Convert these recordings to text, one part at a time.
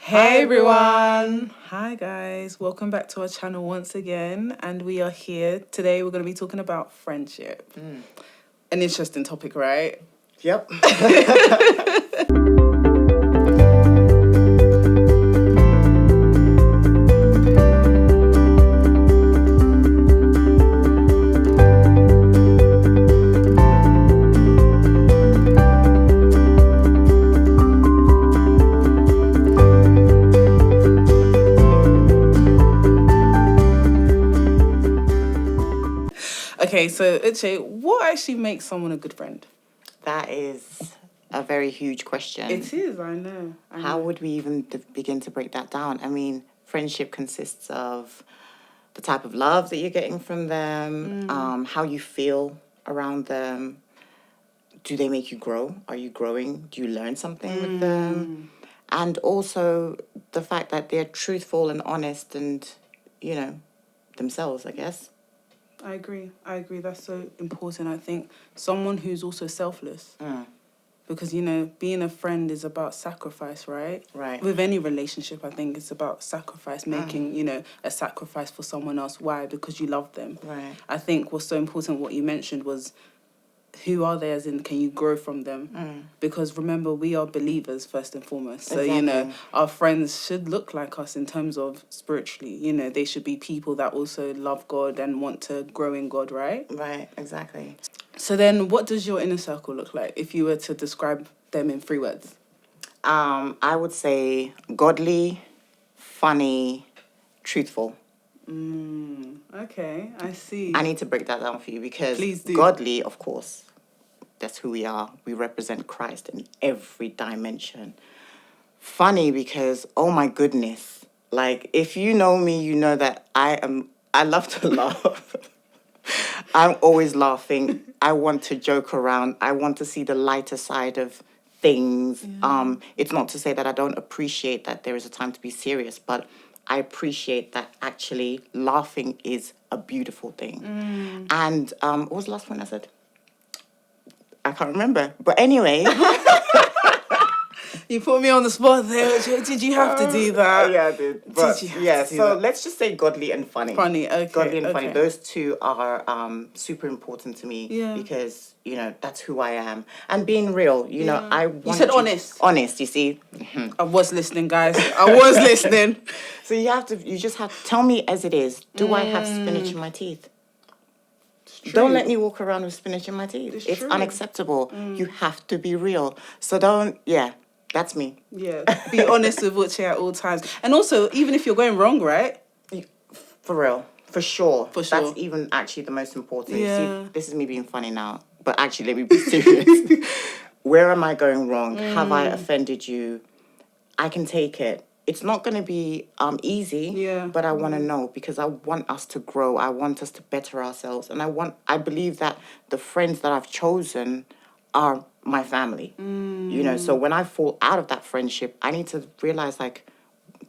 Hey everyone! Hi guys, welcome back to our channel once again, and we are here today. We're going to be talking about friendship. An interesting topic, right? Yep. Okay, so Uche, what actually makes someone a good friend? That is a very huge question. It is, I know. How would we even begin to break that down? I mean, friendship consists of the type of love that you're getting from them, how you feel around them. Do they make you grow? Are you growing? Do you learn something with them? And also the fact that they're truthful and honest and, themselves, I guess. I agree. That's so important. I think someone who's also selfless. Because, being a friend is about sacrifice, right? Right. With any relationship, I think it's about sacrifice, making, a sacrifice for someone else. Why? Because you love them. Right. I think what's so important, what you mentioned was, who are they, as in, can you grow from them? Because remember, we are believers first and foremost. So, Exactly. our friends should look like us in terms of spiritually. They should be people that also love God and want to grow in God, right? Right, exactly. So then what does your inner circle look like if you were to describe them in 3 words? I would say godly, funny, truthful. Okay, I see. I need to break that down for you because Please do. godly, of course, that's who we are. We represent Christ in every dimension. Funny because, oh my goodness, like if you know me, you know that I love to laugh. I'm always laughing. I want to joke around. I want to see the lighter side of things. Yeah. It's not to say that I don't appreciate that there is a time to be serious, but I appreciate that actually laughing is a beautiful thing. And what was the last one I said? I can't remember. But anyway. You put me on the spot there. Did you have to do that? Yeah, I did. But Did you have yeah, to do so that? let's just say godly and funny. Funny, okay. Godly and funny. okay. Those two are super important to me Yeah. because, that's who I am. And being real, I want You said honest. Honest, you see. I was listening, guys. I was listening. So you just have to tell me as it is. Do I have spinach in my teeth? Don't let me walk around with spinach in my teeth. It's true. unacceptable. You have to be real. So that's me. Yeah, be honest with Uche at all times. And also, even if you're going wrong, right? For real. For sure. For sure. That's even actually the most important. Yeah. See, this is me being funny now. But actually, let me be serious. Where am I going wrong? Have I offended you? I can take it. It's not going to be easy, but I want to know because I want us to grow. I want us to better ourselves. And I believe that the friends that I've chosen are my family. So when I fall out of that friendship, I need to realize, like,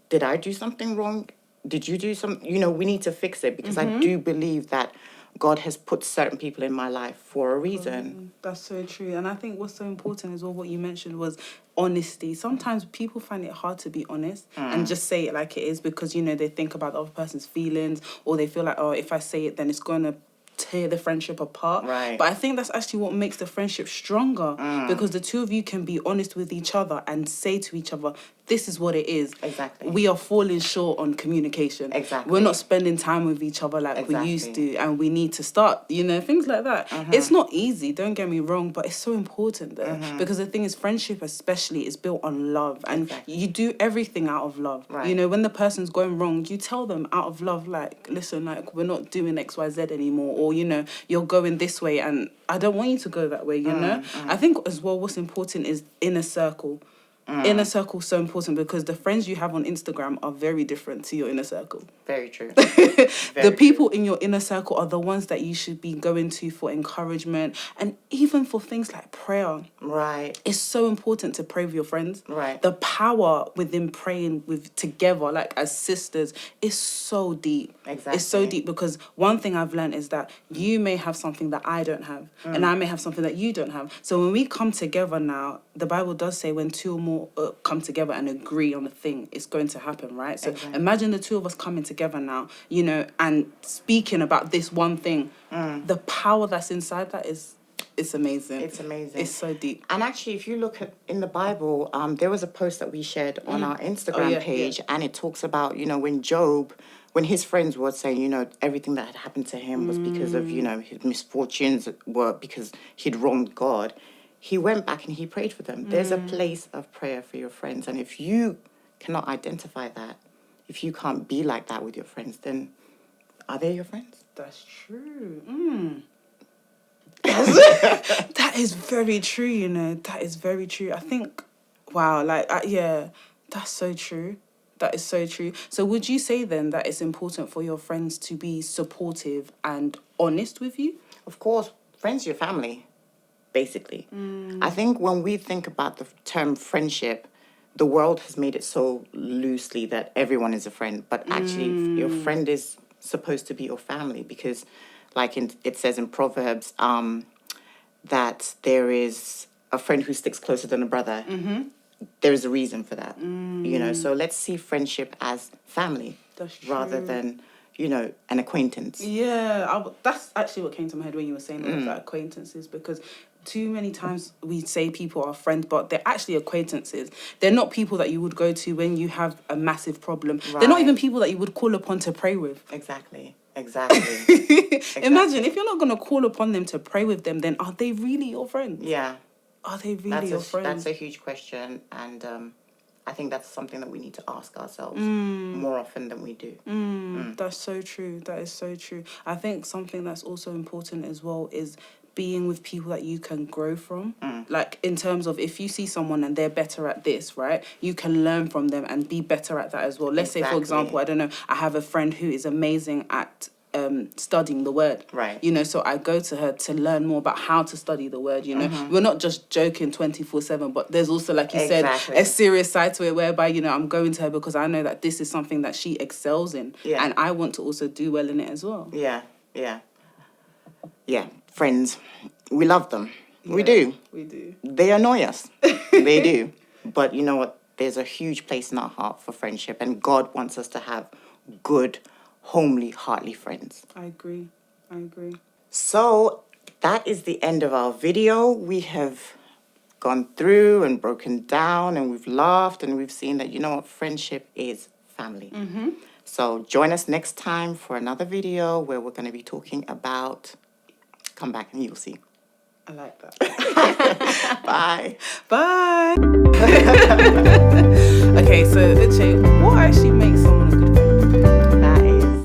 did I do something wrong? Did you do something? We need to fix it because I do believe that God has put certain people in my life for a reason. That's so true. And I think what's so important as well, what you mentioned was honesty. Sometimes people find it hard to be honest and just say it like it is because, they think about the other person's feelings or they feel like, oh, if I say it, then it's going to tear the friendship apart. Right. But I think that's actually what makes the friendship stronger because the two of you can be honest with each other and say to each other, this is what it is. Exactly. We are falling short on communication. Exactly. We're not spending time with each other like we used to, and we need to start, things like that. It's not easy, don't get me wrong, but it's so important though. Because the thing is, friendship especially is built on love, and you do everything out of love. Right. When the person's going wrong, you tell them out of love, like, listen, like, we're not doing XYZ anymore, or, you're going this way, and I don't want you to go that way, I think as well what's important is inner circle. Inner circle is so important because the friends you have on Instagram are very different to your inner circle. Very true. The people in your inner circle are the ones that you should be going to for encouragement and even for things like prayer. Right. It's so important to pray with your friends. Right. The power within praying with together, like as sisters, is so deep. Exactly. It's so deep because one thing I've learned is that you may have something that I don't have and I may have something that you don't have. So when we come together now, the Bible does say when 2 or more all come together and agree on a thing, it's going to happen, right? So imagine the two of us coming together now, you know, and speaking about this one thing. The power that's inside that it's amazing. It's amazing. It's so deep. And actually, if you look at in the Bible, there was a post that we shared on our Instagram page, and it talks about, you know, when Job, when his friends were saying, you know, everything that had happened to him was because of, you know, his misfortunes were because he'd wronged God. He went back and he prayed for them. There's a place of prayer for your friends. And if you cannot identify that, if you can't be like that with your friends, then are they your friends? That's true. That is very true, you know. That is very true. I think, wow, like, that's so true. That is so true. So would you say then that it's important for your friends to be supportive and honest with you? Of course, friends are your family, basically. I think when we think about the term friendship, the world has made it so loosely that everyone is a friend. But actually, your friend is supposed to be your family because, like it says in Proverbs, that there is a friend who sticks closer than a brother. There is a reason for that, you know. So let's see friendship as family rather than, you know, an acquaintance. Yeah, that's actually what came to my head when you were saying that acquaintances, because too many times we say people are friends, but they're actually acquaintances. They're not people that you would go to when you have a massive problem. Right. They're not even people that you would call upon to pray with. Exactly. Imagine if you're not going to call upon them to pray with them, then are they really your friends? Yeah. Are they really your friends? That's a huge question, and I think that's something that we need to ask ourselves more often than we do. That's so true. That is so true. I think something that's also important as well is being with people that you can grow from. Like, in terms of if you see someone and they're better at this, right, you can learn from them and be better at that as well. Let's say, for example, I don't know, I have a friend who is amazing at studying the word, right? You know, so I go to her to learn more about how to study the word. You know, we're not just joking 24/7, but there's also, like you said, a serious side to it whereby, you know, I'm going to her because I know that this is something that she excels in, and I want to also do well in it as well. Yeah. Friends, we love them. We do. They annoy us. They do. But you know what? There's a huge place in our heart for friendship, and God wants us to have good, homely, heartly friends. I agree. So that is the end of our video. We have gone through and broken down, and we've laughed, and we've seen that, you know what, friendship is family. So join us next time for another video where we're going to be talking about... Come back and you'll see. I like that. Bye. Bye. Okay, so